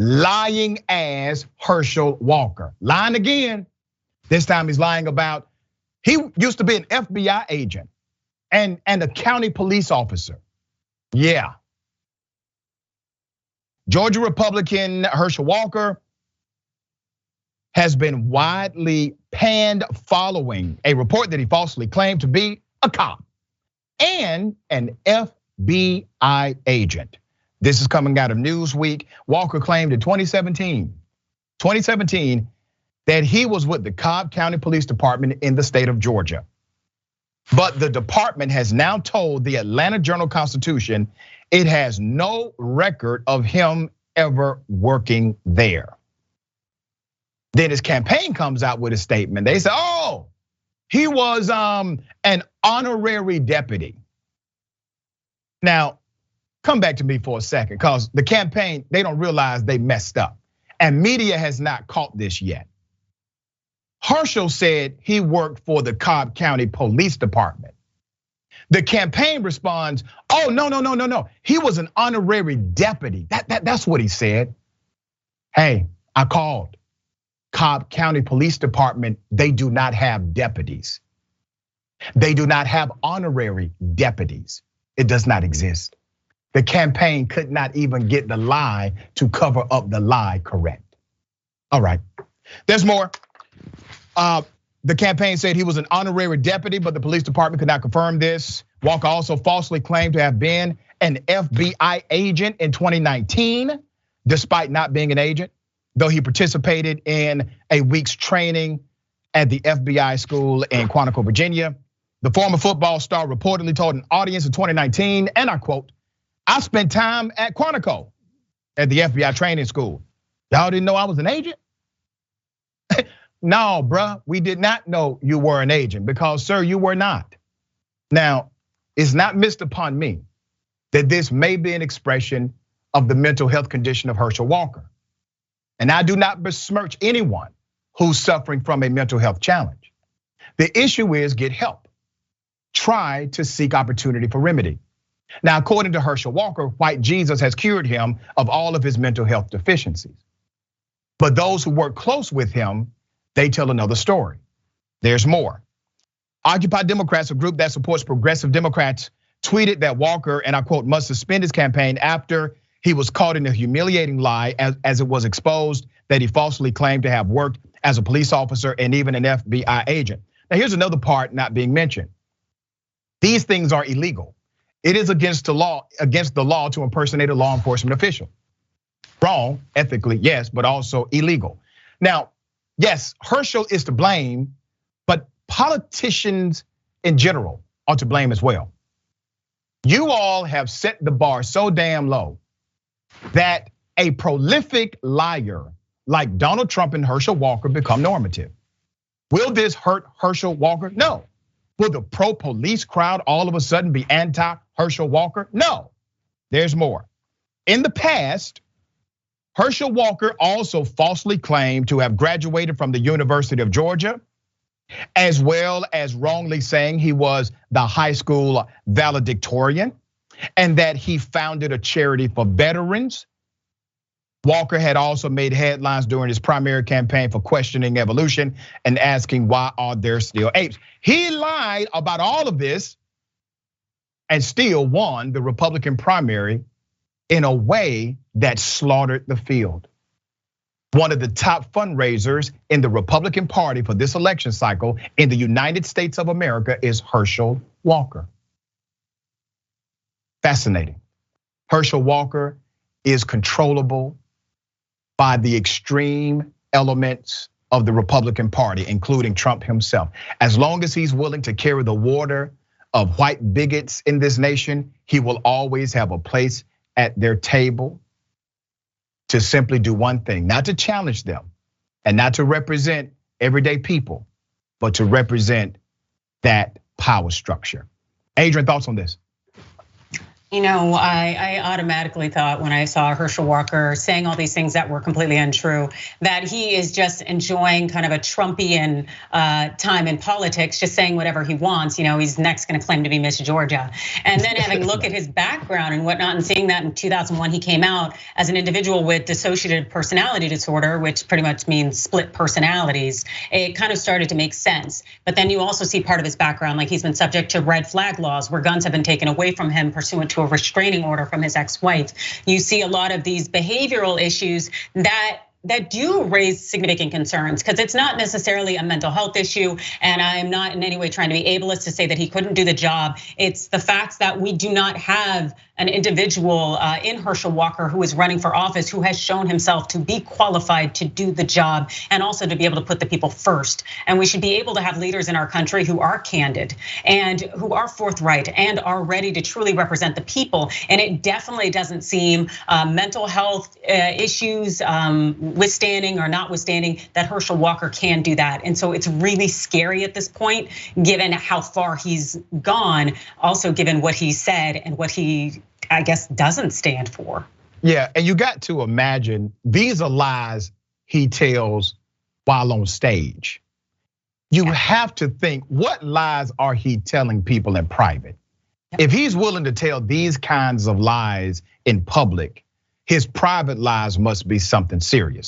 lying as Herschel Walker. Lying again. This time he's lying about he used to be an FBI agent and a county police officer. Yeah. Georgia Republican Herschel Walker has been widely panned following a report that he falsely claimed to be a cop and an FBI agent. This is coming out of Newsweek. Walker claimed in 2017 that he was with the Cobb County Police Department in the state of Georgia. But the department has now told the Atlanta Journal-Constitution it has no record of him ever working there. Then his campaign comes out with a statement. They say, oh, he was an honorary deputy. Now, come back to me for a second, because the campaign, they don't realize they messed up. And media has not caught this yet. Herschel said he worked for the Cobb County Police Department. The campaign responds, oh, no. He was an honorary deputy. That's what he said. Hey, I called. Cobb County Police Department, they do not have deputies. They do not have honorary deputies. It does not exist. The campaign could not even get the lie to cover up the lie correct. All right, there's more. The campaign said he was an honorary deputy, but the police department could not confirm this. Walker also falsely claimed to have been an FBI agent in 2019, despite not being an agent, though he participated in a week's training at the FBI school in Quantico, Virginia. The former football star reportedly told an audience in 2019, and I quote, I spent time at Quantico at the FBI training school. Y'all didn't know I was an agent? No, bruh, we did not know you were an agent because, sir, you were not. Now, it's not missed upon me that this may be an expression of the mental health condition of Herschel Walker. And I do not besmirch anyone who's suffering from a mental health challenge. The issue is get help. Try to seek opportunity for remedy. Now, according to Herschel Walker, white Jesus has cured him of all of his mental health deficiencies. But those who work close with him, they tell another story. There's more. Occupy Democrats, a group that supports progressive Democrats, tweeted that Walker, and I quote, must suspend his campaign after he was caught in a humiliating lie as it was exposed that he falsely claimed to have worked as a police officer and even an FBI agent. Now, here's another part not being mentioned. These things are illegal. It is against the law to impersonate a law enforcement official. Wrong, ethically, yes, but also illegal. Now, yes, Herschel is to blame, but politicians in general are to blame as well. You all have set the bar so damn low that a prolific liar like Donald Trump and Herschel Walker become normative. Will this hurt Herschel Walker? No. Will the pro-police crowd all of a sudden be anti-Herschel Walker? No, there's more. In the past, Herschel Walker also falsely claimed to have graduated from the University of Georgia, as well as wrongly saying he was the high school valedictorian and that he founded a charity for veterans. Walker had also made headlines during his primary campaign for questioning evolution and asking why are there still apes. He lied about all of this and still won the Republican primary in a way that slaughtered the field. One of the top fundraisers in the Republican Party for this election cycle in the United States of America is Herschel Walker. Fascinating. Herschel Walker is controllable by the extreme elements of the Republican Party, including Trump himself. As long as he's willing to carry the water of white bigots in this nation, he will always have a place at their table to simply do one thing, not to challenge them and not to represent everyday people, but to represent that power structure. Adrienne, thoughts on this? I automatically thought when I saw Herschel Walker saying all these things that were completely untrue, that he is just enjoying kind of a Trumpian time in politics, just saying whatever he wants. He's next going to claim to be Miss Georgia. And then having a look at his background and whatnot and seeing that in 2001, he came out as an individual with dissociative personality disorder, which pretty much means split personalities. It kind of started to make sense. But then you also see part of his background, like he's been subject to red flag laws where guns have been taken away from him pursuant to a restraining order from his ex-wife. You see a lot of these behavioral issues that do raise significant concerns, because it's not necessarily a mental health issue. And I'm not in any way trying to be ableist to say that he couldn't do the job. It's the fact that we do not have an individual in Herschel Walker who is running for office who has shown himself to be qualified to do the job and also to be able to put the people first. And we should be able to have leaders in our country who are candid and who are forthright and are ready to truly represent the people. And it definitely doesn't seem mental health issues withstanding or notwithstanding that Herschel Walker can do that. And so it's really scary at this point, given how far he's gone, also given what he said and what he, I guess, doesn't stand for. Yeah, and you got to imagine these are lies he tells while on stage. You have to think, what lies are he telling people in private? If he's willing to tell these kinds of lies in public, his private lies must be something serious.